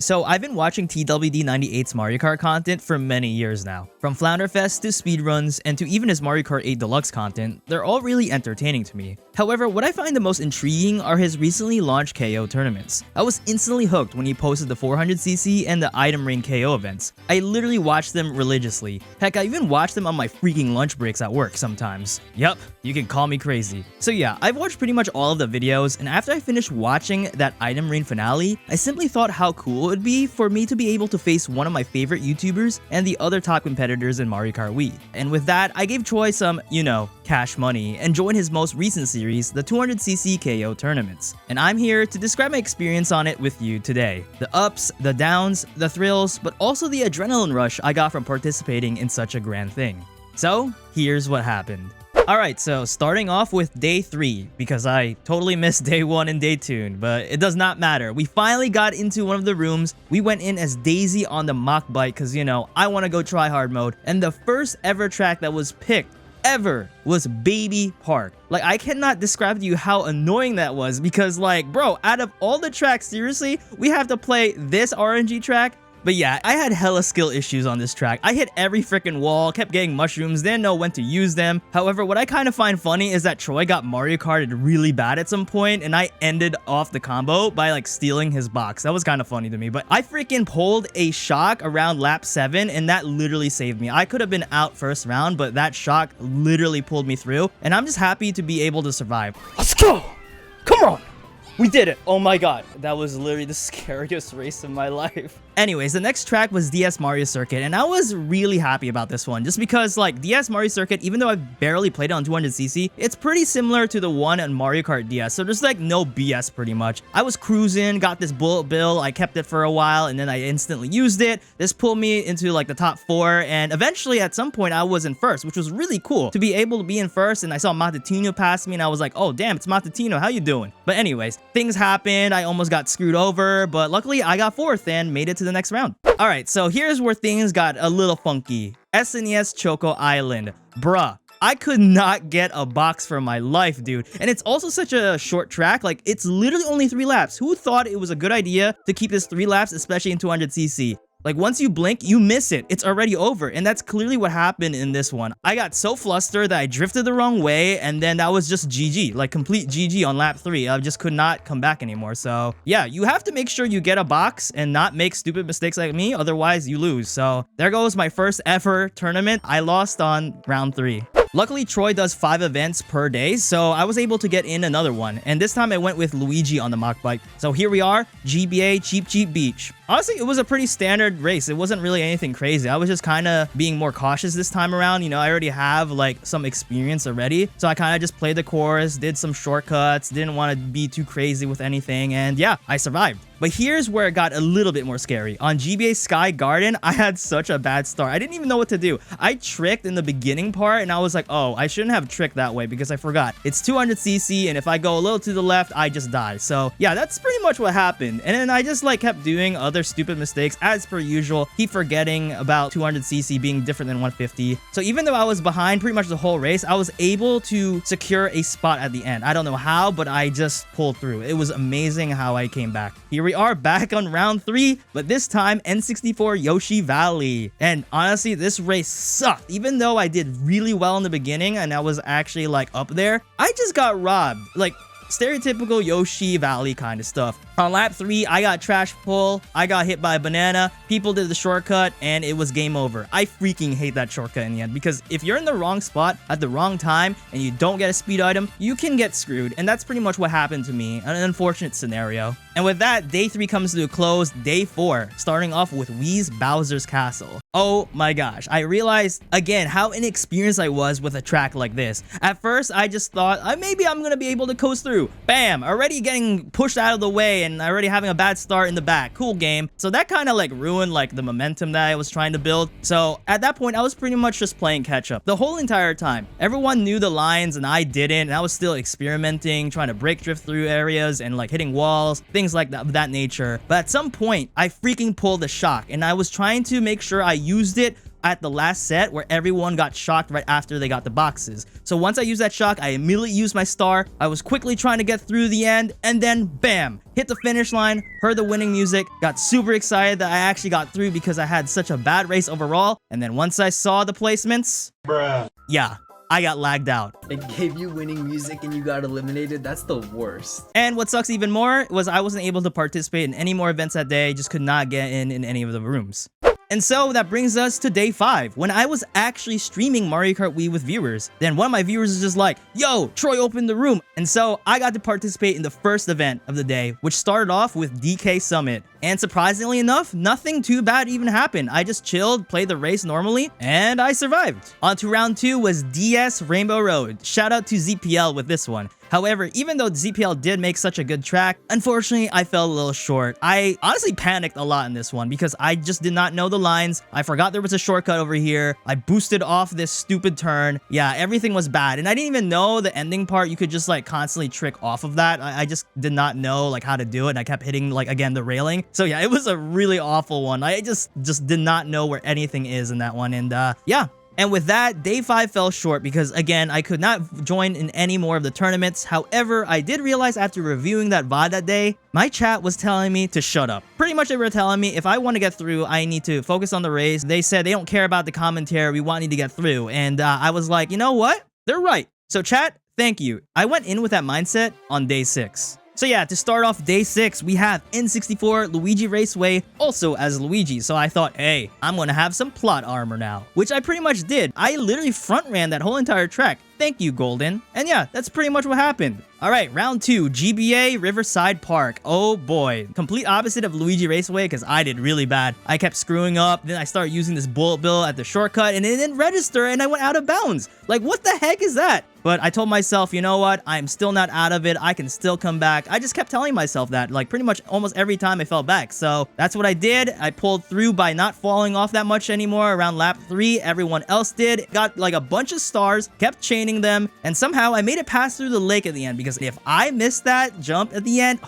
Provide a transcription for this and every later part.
So I've been watching TWD98's Mario Kart content for many years now. From Flounderfest to speedruns and to even his Mario Kart 8 Deluxe content, they're all really entertaining to me. However, what I find the most intriguing are his recently launched KO tournaments. I was instantly hooked when he posted the 400cc and the item ring KO events. I literally watched them religiously. Heck, I even watched them on my freaking lunch breaks at work sometimes. Yup, you can call me crazy. So yeah, I've watched pretty much all of the videos, and after I finished watching that item ring finale, I simply thought how cool it would be for me to be able to face one of my favorite YouTubers and the other top competitors in Mario Kart Wii. And with that, I gave Troy some, cash money and joined his most recent series, the 200cc KO tournaments. And I'm here to describe my experience on it with you today. The ups, the downs, the thrills, but also the adrenaline rush I got from participating in such a grand thing. So, here's what happened. Alright, so starting off with day 3, because I totally missed day 1 and day 2, but it does not matter. We finally got into one of the rooms. We went in as Daisy on the mock bike because, I want to go try hard mode. And the first ever track that was picked ever was Baby Park. Like, I cannot describe to you how annoying that was because, bro, out of all the tracks, seriously, we have to play this RNG track. But yeah, I had hella skill issues on this track. I hit every freaking wall, kept getting mushrooms, didn't know when to use them. However, what I kind of find funny is that Troy got Mario Karted really bad at some point, and I ended off the combo by stealing his box. That was kind of funny to me, but I freaking pulled a shock around lap 7, and that literally saved me. I could have been out first round, but that shock literally pulled me through, and I'm just happy to be able to survive. Let's go! Come on! We did it! Oh my god. That was literally the scariest race of my life. Anyways, the next track was DS Mario Circuit, and I was really happy about this one, just because, DS Mario Circuit, even though I've barely played it on 200cc, it's pretty similar to the one on Mario Kart DS, so there's, no BS pretty much. I was cruising, got this bullet bill, I kept it for a while, and then I instantly used it. This pulled me into, the top 4, and eventually, at some point, I was in first, which was really cool to be able to be in first, and I saw Matutino pass me, and I was like, oh, damn, it's Matutino, how you doing? But anyways, things happened, I almost got screwed over, but luckily, I got 4th and made it to the next round. Alright, so here's where things got a little funky. SNES Choco Island. Bruh. I could not get a box for my life, dude. And it's also such a short track. It's literally only 3 laps. Who thought it was a good idea to keep this 3 laps, especially in 200cc? Once you blink, you miss it. It's already over. And that's clearly what happened in this one. I got so flustered that I drifted the wrong way. And then that was just GG. Complete GG on lap 3. I just could not come back anymore. So yeah, you have to make sure you get a box and not make stupid mistakes like me. Otherwise, you lose. So there goes my first ever tournament. I lost on round 3. Luckily, Troy does 5 events per day, so I was able to get in another one. And this time I went with Luigi on the mock bike. So here we are, GBA Cheap Beach. Honestly, it was a pretty standard race. It wasn't really anything crazy. I was just kind of being more cautious this time around. I already have some experience already. So I kind of just played the course, did some shortcuts, didn't want to be too crazy with anything. And yeah, I survived. But here's where it got a little bit more scary. On GBA Sky Garden, I had such a bad start. I didn't even know what to do. I tricked in the beginning part, and I was like, oh, I shouldn't have tricked that way because I forgot. It's 200cc, and if I go a little to the left, I just die. So yeah, that's pretty much what happened. And then I just kept doing other stupid mistakes as per usual. Keep forgetting about 200cc being different than 150. So even though I was behind pretty much the whole race, I was able to secure a spot at the end. I don't know how, but I just pulled through. It was amazing how I came back. Here we are back on round 3, but this time N64 Yoshi Valley. And honestly, this race sucked. Even though I did really well in the beginning and I was actually up there, I just got robbed. Stereotypical Yoshi Valley kind of stuff. On lap 3, I got trash pull, I got hit by a banana, people did the shortcut, and it was game over. I freaking hate that shortcut in the end, because if you're in the wrong spot at the wrong time and you don't get a speed item, you can get screwed, and that's pretty much what happened to me, an unfortunate scenario. And with that, day 3 comes to a close, day 4, starting off with Wii's Bowser's Castle. Oh my gosh, I realized, again, how inexperienced I was with a track like this. At first, I just thought, maybe I'm gonna be able to coast through. Bam! Already getting pushed out of the way and already having a bad start in the back. Cool game. So that kind of ruined the momentum that I was trying to build. So at that point, I was pretty much just playing catch up the whole entire time. Everyone knew the lines and I didn't, and I was still experimenting, trying to break drift through areas and hitting walls, things like that nature. But at some point, I freaking pulled a shock, and I was trying to make sure I used it at the last set where everyone got shocked right after they got the boxes. So once I used that shock, I immediately used my star. I was quickly trying to get through the end, and then bam, hit the finish line, heard the winning music, got super excited that I actually got through because I had such a bad race overall. And then once I saw the placements, yeah, I got lagged out. It gave you winning music and you got eliminated. That's the worst. And what sucks even more was I wasn't able to participate in any more events that day. Just could not get in any of the rooms. And so that brings us to day 5, when I was actually streaming Mario Kart Wii with viewers. Then one of my viewers is just like, yo, Troy opened the room. And so I got to participate in the first event of the day, which started off with DK Summit. And surprisingly enough, nothing too bad even happened. I just chilled, played the race normally, and I survived. On to round 2 was DS Rainbow Road. Shout out to ZPL with this one. However, even though ZPL did make such a good track, unfortunately, I fell a little short. I honestly panicked a lot in this one because I just did not know the lines. I forgot there was a shortcut over here. I boosted off this stupid turn. Yeah, everything was bad. And I didn't even know the ending part. You could just like constantly trick off of that. I just did not know like how to do it. And I kept hitting like, again, the railing. So yeah, it was a really awful one. I just did not know where anything is in that one. And yeah. And with that, day 5 fell short because, again, I could not join in any more of the tournaments. However, I did realize after reviewing that VOD that day, my chat was telling me to shut up. Pretty much they were telling me if I want to get through, I need to focus on the race. They said they don't care about the commentary. We want you to get through. And I was like, you know what? They're right. So chat, thank you. I went in with that mindset on day 6. So yeah, to start off day 6, we have N64 Luigi Raceway also as Luigi. So I thought, hey, I'm gonna have some plot armor now, which I pretty much did. I literally front ran that whole entire track. Thank you, Golden. And yeah, that's pretty much what happened. All right, round 2, GBA Riverside Park. Oh boy, complete opposite of Luigi Raceway because I did really bad. I kept screwing up, then I started using this bullet bill at the shortcut and it didn't register and I went out of bounds. Like, what the heck is that? But I told myself, you know what? I'm still not out of it. I can still come back. I just kept telling myself that, like pretty much almost every time I fell back. So that's what I did. I pulled through by not falling off that much anymore. Around lap 3, everyone else did. Got like a bunch of stars, kept chaining them, and somehow I made it past through the lake at the end because if I missed that jump at the end,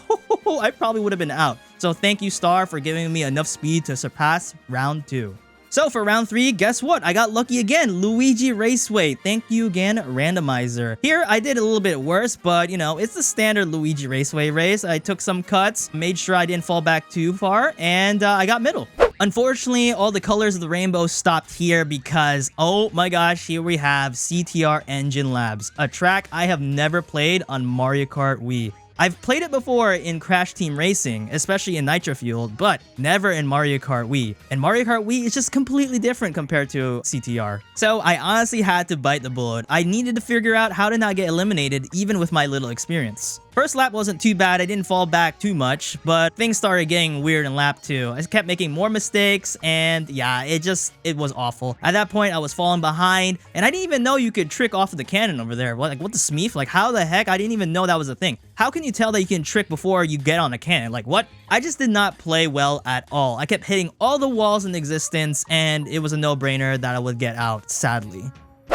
I probably would have been out. So thank you, Star, for giving me enough speed to surpass round 2. So for round 3, guess what? I got lucky again. Luigi Raceway. Thank you again, Randomizer. Here, I did a little bit worse, but you know, it's the standard Luigi Raceway race. I took some cuts, made sure I didn't fall back too far, and I got middle. Unfortunately, all the colors of the rainbow stopped here because, oh my gosh, here we have CTR Engine Labs, a track I have never played on Mario Kart Wii. I've played it before in Crash Team Racing, especially in Nitro Fueled, but never in Mario Kart Wii. And Mario Kart Wii is just completely different compared to CTR. So I honestly had to bite the bullet. I needed to figure out how to not get eliminated even with my little experience. First lap wasn't too bad, I didn't fall back too much, but things started getting weird in lap 2. I kept making more mistakes, and yeah, it was awful. At that point, I was falling behind, and I didn't even know you could trick off of the cannon over there. What the smeef? Like, how the heck? I didn't even know that was a thing. How can you tell that you can trick before you get on a cannon? Like, what? I just did not play well at all. I kept hitting all the walls in existence, and it was a no-brainer that I would get out, sadly.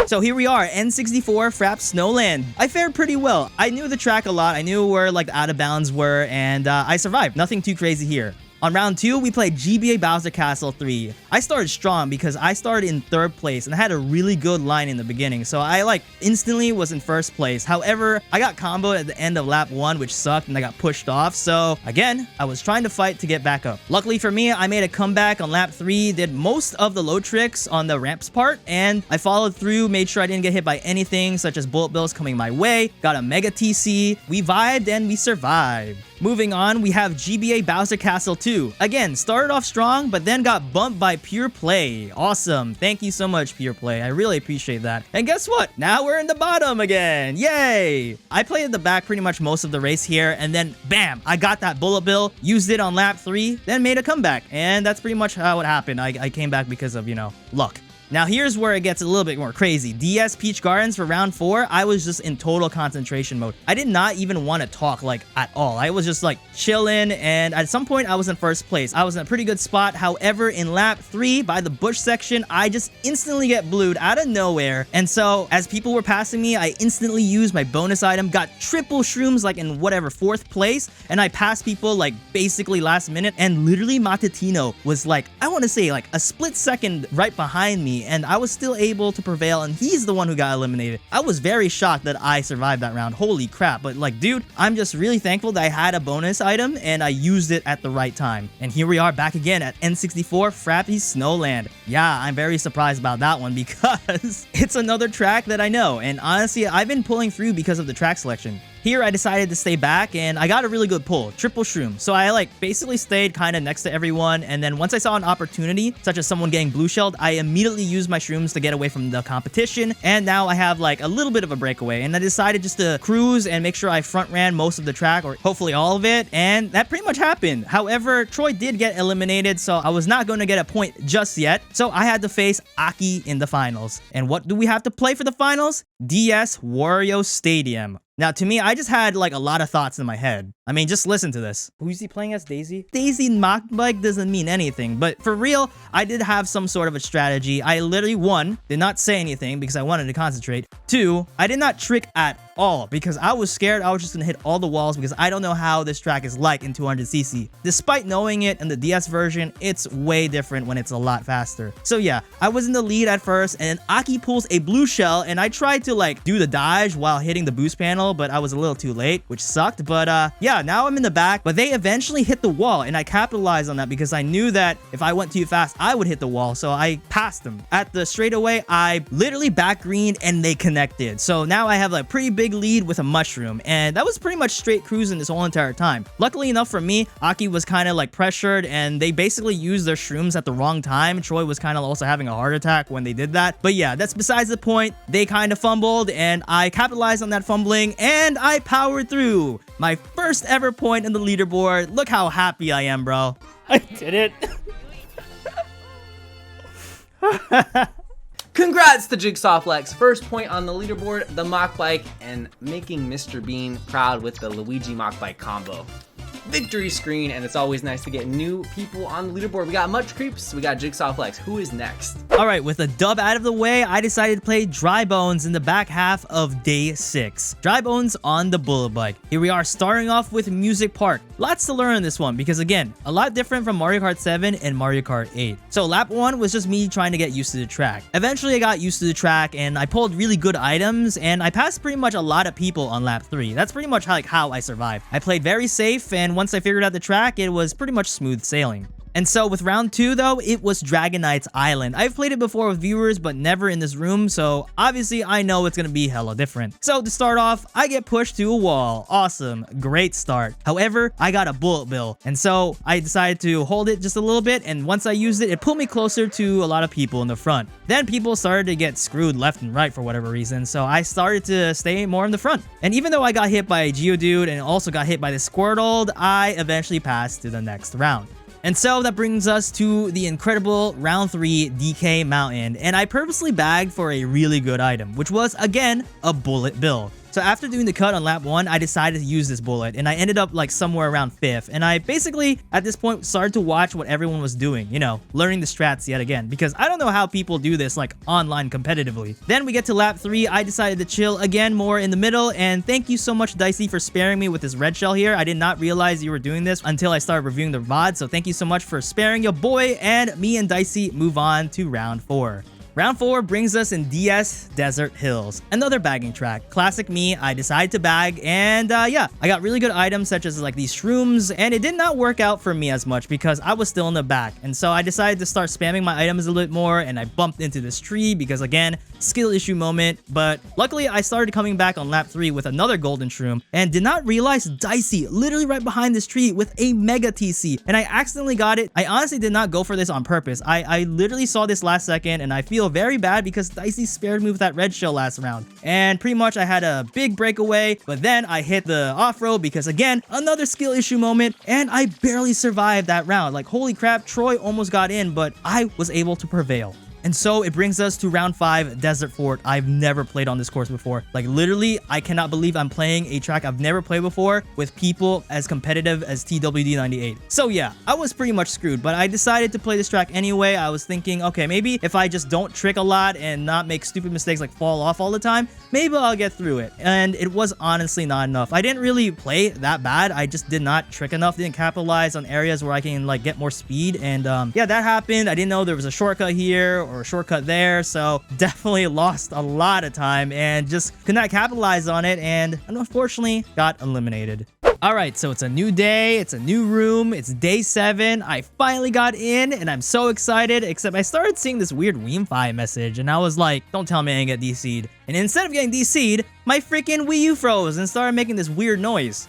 So here we are, N64 Frap Snowland. I fared pretty well. I knew the track a lot. I knew where like the out of bounds were, and I survived. Nothing too crazy here. On round 2, we played GBA Bowser Castle 3. I started strong because I started in 3rd place and I had a really good line in the beginning, so I like instantly was in 1st place. However, I got comboed at the end of lap 1, which sucked, and I got pushed off. So again, I was trying to fight to get back up. Luckily for me, I made a comeback on lap 3, did most of the low tricks on the ramps part, and I followed through, made sure I didn't get hit by anything such as bullet bills coming my way, got a mega TC, we vibed and we survived. Moving on, we have GBA Bowser Castle 2. Again, started off strong, but then got bumped by Pure Play. Awesome. Thank you so much, Pure Play. I really appreciate that. And guess what? Now we're in the bottom again. Yay! I played at the back pretty much most of the race here, and then bam! I got that bullet bill, used it on lap 3, then made a comeback. And that's pretty much how it happened. I came back because of, you know, luck. Now here's where it gets a little bit more crazy. DS Peach Gardens for round 4, I was just in total concentration mode. I did not even want to talk like at all. I was just like chilling, and at some point I was in first place. I was in a pretty good spot. However, in lap 3 by the bush section, I just instantly get blued out of nowhere. And so as people were passing me, I instantly used my bonus item, got triple shrooms like in whatever 4th place, and I passed people like basically last minute, and literally Matutino was like, I want to say like a split second right behind me, and I was still able to prevail, and he's the one who got eliminated. I was very shocked that I survived that round. Holy crap. But like, dude, I'm just really thankful that I had a bonus item and I used it at the right time. And here we are back again at N64 Frappy Snowland. Yeah, I'm very surprised about that one because it's another track that I know, and honestly, I've been pulling through because of the track selection. Here, I decided to stay back, and I got a really good pull, triple shroom. So I like basically stayed kind of next to everyone, and then once I saw an opportunity, such as someone getting blue shelled, I immediately used my shrooms to get away from the competition, and now I have like a little bit of a breakaway, and I decided just to cruise and make sure I front ran most of the track, or hopefully all of it, and that pretty much happened. However, Troy did get eliminated, so I was not going to get a point just yet, so I had to face Aki in the finals. And what do we have to play for the finals? DS Wario Stadium. Now, to me, I just had like a lot of thoughts in my head. I mean, just listen to this. Who's he playing as? Daisy? Daisy mock bike doesn't mean anything, but for real, I did have some sort of a strategy. I literally, 1, did not say anything because I wanted to concentrate. 2, I did not trick at all because I was scared I was just gonna hit all the walls because I don't know how this track is like in 200cc. Despite knowing it in the DS version, it's way different when it's a lot faster. So yeah, I was in the lead at first, and Aki pulls a blue shell, and I tried to like do the dodge while hitting the boost panel, but I was a little too late, which sucked. But yeah, now I'm in the back, but they eventually hit the wall, and I capitalized on that because I knew that if I went too fast, I would hit the wall, so I passed them. At the straightaway, I literally back greened and they connected. So now I have like pretty big lead with a mushroom, and that was pretty much straight cruising this whole entire time. Luckily enough for me, Aki was kind of like pressured, and they basically used their shrooms at the wrong time. Troy was kind of also having a heart attack when they did that. But yeah, that's besides the point. They kind of fumbled, and I capitalized on that fumbling, and I powered through. My first ever point in the leaderboard. Look how happy I am, bro. I did it. Congrats to JigsawFlex, first point on the leaderboard, the mock bike, and making Mr. Bean proud with the Luigi mock bike combo. Victory screen, and it's always nice to get new people on the leaderboard. We got Much Creeps, we got JigsawFlex. Who is next? All right, with a dub out of the way, I decided to play Dry Bones in the back half of day 6. Dry Bones on the bullet bike. Here we are starting off with Music Park. Lots to learn in this one because again, a lot different from Mario Kart 7 and Mario Kart 8. So lap 1 was just me trying to get used to the track. Eventually I got used to the track and I pulled really good items, and I passed pretty much a lot of people on lap 3. That's pretty much how I survived. I played very safe, and once I figured out the track, it was pretty much smooth sailing. And so with round 2 though, it was Dragon Knight's Island. I've played it before with viewers, but never in this room, so obviously I know it's gonna be hella different. So to start off, I get pushed to a wall. Awesome, great start. However, I got a bullet bill, and so I decided to hold it just a little bit, and once I used it, it pulled me closer to a lot of people in the front. Then people started to get screwed left and right for whatever reason, so I started to stay more in the front. And even though I got hit by a Geodude and also got hit by the Squirtle, I eventually passed to the next round. And so that brings us to the incredible round 3 DK Mountain, and I purposely bagged for a really good item, which was again a bullet bill. So after doing the cut on lap 1, I decided to use this bullet, and I ended up like somewhere around 5th, and I basically at this point started to watch what everyone was doing, you know, learning the strats yet again, because I don't know how people do this like online competitively. Then we get to lap 3, I decided to chill again more in the middle, and thank you so much Dicey for sparing me with this red shell here. I did not realize you were doing this until I started reviewing the VOD, so thank you so much for sparing your boy, and me and Dicey move on to round 4. Round 4 brings us in DS Desert Hills, another bagging track. Classic me, I decided to bag, and yeah, I got really good items such as like these shrooms, and it did not work out for me as much because I was still in the back. And so I decided to start spamming my items a little bit more, and I bumped into this tree because again, skill issue moment. But luckily I started coming back on lap 3 with another golden shroom, and did not realize Dicey literally right behind this tree with a mega TC, and I accidentally got it. I honestly did not go for this on purpose. I literally saw this last second, and I feel very bad because Dicey spared me with that red shell last round, and pretty much I had a big breakaway, but then I hit the off-road because again, another skill issue moment, and I barely survived that round. Like holy crap, Troy almost got in, but I was able to prevail. And so it brings us to round 5, Desert Fort. I've never played on this course before. Like literally, I cannot believe I'm playing a track I've never played before with people as competitive as TWD98. So yeah, I was pretty much screwed, but I decided to play this track anyway. I was thinking, okay, maybe if I just don't trick a lot and not make stupid mistakes like fall off all the time, maybe I'll get through it. And it was honestly not enough. I didn't really play that bad. I just did not trick enough, didn't capitalize on areas where I can like get more speed. And yeah, that happened. I didn't know there was a shortcut here or a shortcut there, so definitely lost a lot of time and just could not capitalize on it, and unfortunately got eliminated. Alright, so it's a new day, it's a new room, it's day 7, I finally got in, and I'm so excited, except I started seeing this weird Weemfi message, and I was like, don't tell me I didn't get DC'd. And instead of getting DC'd, my freaking Wii U froze and started making this weird noise.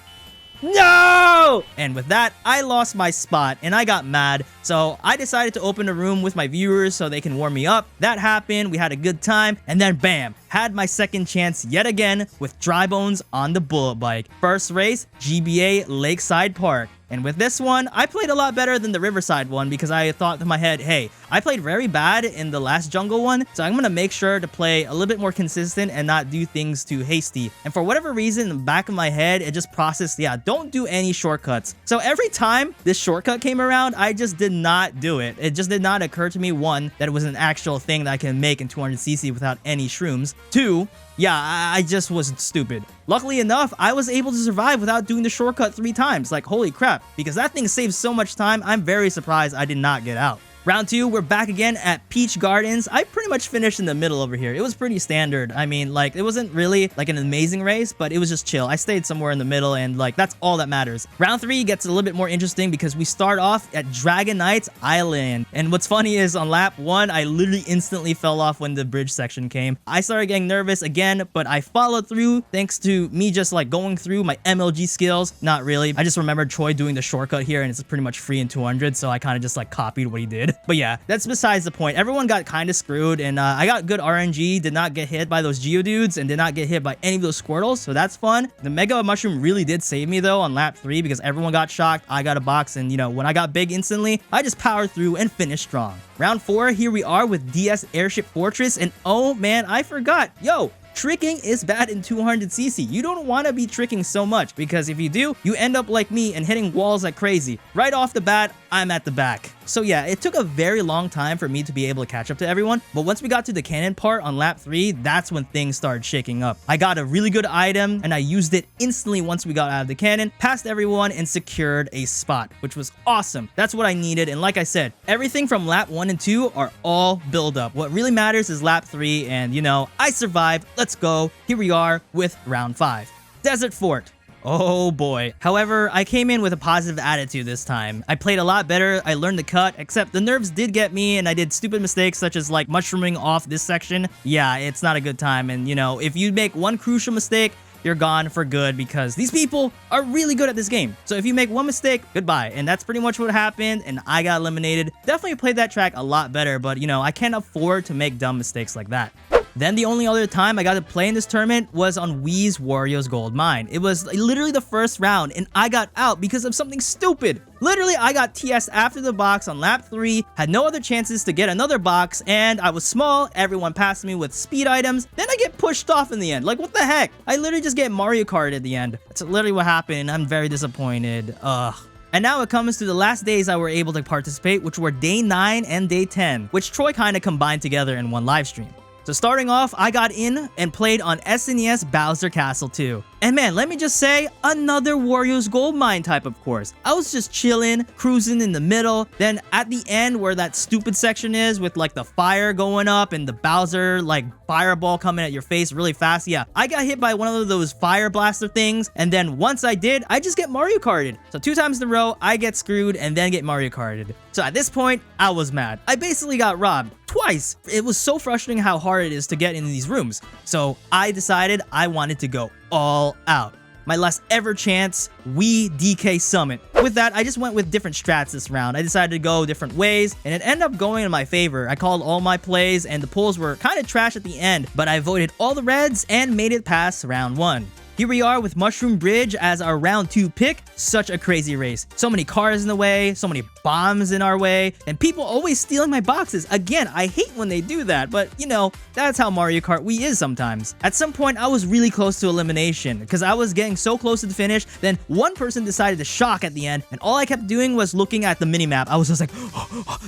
No! And with that, I lost my spot and I got mad. So I decided to open a room with my viewers so they can warm me up. That happened, we had a good time, and then bam, had my second chance yet again with Dry Bones on the bullet bike. First race, GBA Lakeside Park. And with this one, I played a lot better than the Riverside one because I thought in my head, hey, I played very bad in the last jungle one, so I'm going to make sure to play a little bit more consistent and not do things too hasty. And for whatever reason, in the back of my head, it just processed, yeah, don't do any shortcuts. So every time this shortcut came around, I just did not do it. It just did not occur to me, one, that it was an actual thing that I can make in 200cc without any shrooms. Two, yeah, I just was stupid. Luckily enough, I was able to survive without doing the shortcut 3 times. Like, holy crap, because that thing saves so much time, I'm very surprised I did not get out. Round 2, we're back again at Peach Gardens. I pretty much finished in the middle over here. It was pretty standard. I mean, like, it wasn't really like an amazing race, but it was just chill. I stayed somewhere in the middle, and like, that's all that matters. Round 3 gets a little bit more interesting because we start off at Dragon Knight's Island. And what's funny is on lap 1, I literally instantly fell off when the bridge section came. I started getting nervous again, but I followed through thanks to me just like going through my MLG skills. Not really. I just remembered Troy doing the shortcut here, and it's pretty much free in 200, so I kind of just like copied what he did. But yeah, that's besides the point. Everyone got kind of screwed, and I got good RNG, did not get hit by those Geodudes, and did not get hit by any of those Squirtles, so that's fun. The Mega Mushroom really did save me, though, on lap 3, because everyone got shocked. I got a box, and, you know, when I got big instantly, I just powered through and finished strong. Round 4, here we are with DS Airship Fortress, and oh man, I forgot. Yo! Tricking is bad in 200cc. You don't want to be tricking so much, because if you do, you end up like me and hitting walls like crazy. Right off the bat, I'm at the back. So yeah, it took a very long time for me to be able to catch up to everyone, but once we got to the cannon part on lap 3, that's when things started shaking up. I got a really good item, and I used it instantly once we got out of the cannon, passed everyone, and secured a spot, which was awesome. That's what I needed, and like I said, everything from lap 1 and 2 are all build up. What really matters is lap 3, and you know, I survived. Let's go. Here we are with round 5. Desert Fort. Oh boy. However, I came in with a positive attitude this time. I played a lot better, I learned the cut, except the nerves did get me, and I did stupid mistakes such as like mushrooming off this section. Yeah, it's not a good time, and you know, if you make one crucial mistake, you're gone for good, because these people are really good at this game. So if you make one mistake, goodbye. And that's pretty much what happened, and I got eliminated. Definitely played that track a lot better, but you know, I can't afford to make dumb mistakes like that. Then the only other time I got to play in this tournament was on Wii's Wario's Gold Mine. It was literally the first round, and I got out because of something stupid. Literally, I got TS after the box on lap 3, had no other chances to get another box, and I was small, everyone passed me with speed items, then I get pushed off in the end. Like, what the heck? I literally just get Mario Kart at the end. That's literally what happened. I'm very disappointed. Ugh. And now it comes to the last days I were able to participate, which were day 9 and day 10, which Troy kind of combined together in one live stream. So starting off, I got in and played on SNES Bowser Castle 2. And man, let me just say, another Wario's Gold Mine type of course. I was just chilling, cruising in the middle. Then at the end where that stupid section is with like the fire going up and the Bowser like fireball coming at your face really fast. Yeah, I got hit by one of those fire blaster things. And then once I did, I just get Mario Karted. So 2 times in a row, I get screwed and then get Mario Karted. So at this point, I was mad. I basically got robbed twice. It was so frustrating how hard it is to get into these rooms. So I decided I wanted to go all out. My last ever chance, Wii DK Summit. With that, I just went with different strats this round. I decided to go different ways, and it ended up going in my favor. I called all my plays, and the pulls were kind of trash at the end, but I avoided all the reds and made it past round 1. Here we are with Mushroom Bridge as our round 2 pick. Such a crazy race. So many cars in the way, so many bombs in our way, and people always stealing my boxes. Again, I hate when they do that, but you know, that's how Mario Kart Wii is sometimes. At some point, I was really close to elimination because I was getting so close to the finish. Then one person decided to shock at the end, and all I kept doing was looking at the minimap. I was just like,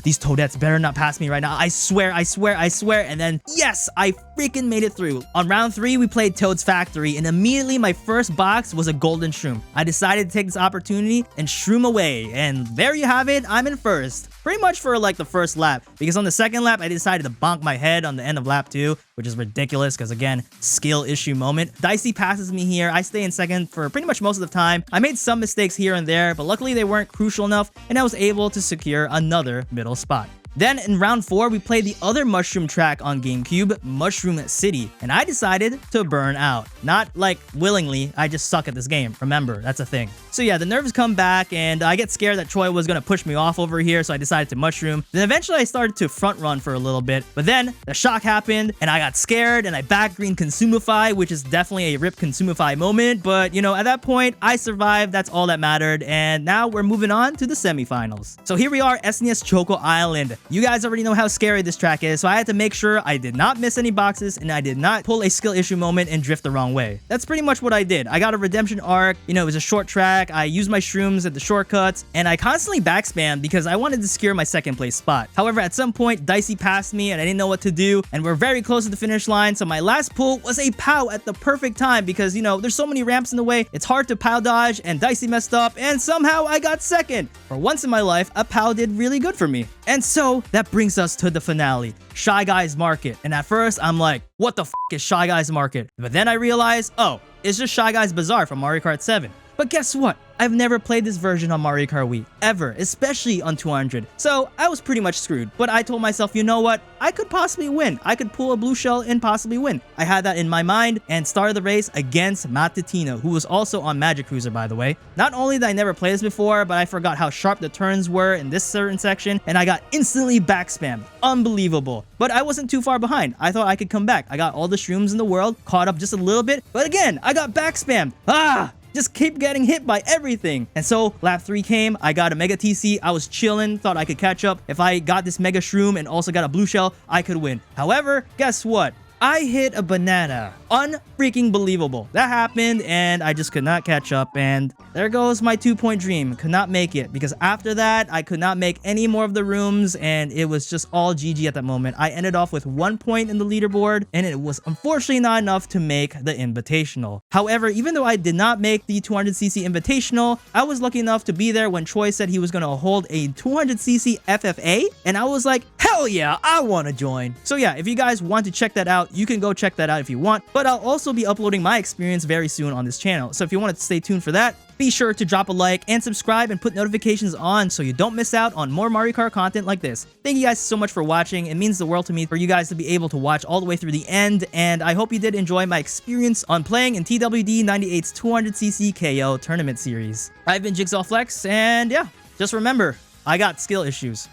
these Toadettes better not pass me right now. I swear, I swear, I swear. And then, yes, I freaking made it through. On round 3, we played Toad's Factory, and immediately my first box was a golden shroom. I decided to take this opportunity and shroom away, and there you have it. I'm in first. Pretty much for like the first lap, because on the second lap, I decided to bonk my head on the end of lap 2, which is ridiculous because again, skill issue moment. Dicey passes me here. I stay in second for pretty much most of the time. I made some mistakes here and there, but luckily they weren't crucial enough, and I was able to secure another middle spot. Then in round 4, we played the other mushroom track on GameCube, Mushroom City, and I decided to burn out. Not like willingly, I just suck at this game. Remember, that's a thing. So yeah, the nerves come back, and I get scared that Troy was gonna push me off over here, so I decided to mushroom. Then eventually I started to front run for a little bit, but then the shock happened, and I got scared, and I back green Consumify, which is definitely a rip Consumify moment, but you know, at that point, I survived, that's all that mattered, and now we're moving on to the semifinals. So here we are, SNES Choco Island. You guys already know how scary this track is, so I had to make sure I did not miss any boxes and I did not pull a skill issue moment and drift the wrong way. That's pretty much what I did. I got a redemption arc, you know, it was a short track, I used my shrooms at the shortcuts, and I constantly backspammed because I wanted to secure my second place spot. However, at some point, Dicey passed me and I didn't know what to do, and we're very close to the finish line, so my last pull was a POW at the perfect time because, you know, there's so many ramps in the way, it's hard to POW dodge, and Dicey messed up, and somehow I got second. For once in my life, a POW did really good for me. And so, that brings us to the finale, Shy Guys Market. And at first, I'm like, what the f is Shy Guys Market? But then I realized, oh, it's just Shy Guys Bazaar from Mario Kart 7. But guess what? I've never played this version on Mario Kart Wii, ever, especially on 200. So I was pretty much screwed, but I told myself, you know what? I could possibly win. I could pull a blue shell and possibly win. I had that in my mind and started the race against Matutino, who was also on Magic Cruiser, by the way. Not only did I never play this before, but I forgot how sharp the turns were in this certain section, and I got instantly backspammed. Unbelievable. But I wasn't too far behind. I thought I could come back. I got all the shrooms in the world, caught up just a little bit, but again, I got backspammed. Just keep getting hit by everything. And so lap 3 came, I got a Mega TC, I was chilling, thought I could catch up. If I got this Mega Shroom and also got a blue shell, I could win. However, guess what? I hit a banana. Unfreaking believable. That happened and I just could not catch up, and there goes my 2-point dream. Could not make it because after that I could not make any more of the rooms and it was just all GG at that moment. I ended off with 1 point in the leaderboard and it was unfortunately not enough to make the invitational. However, even though I did not make the 200cc invitational, I was lucky enough to be there when Troy said he was going to hold a 200cc FFA, and I was like, hell yeah, I want to join. So yeah, if you guys want to check that out, you can go check that out if you want, but I'll also be uploading my experience very soon on this channel. So if you want to stay tuned for that, be sure to drop a like and subscribe and put notifications on so you don't miss out on more Mario Kart content like this. Thank you guys so much for watching. It means the world to me for you guys to be able to watch all the way through the end, and I hope you did enjoy my experience on playing in TWD98's 200cc KO tournament series. I've been JigsawFlex, and yeah, just remember, I got skill issues.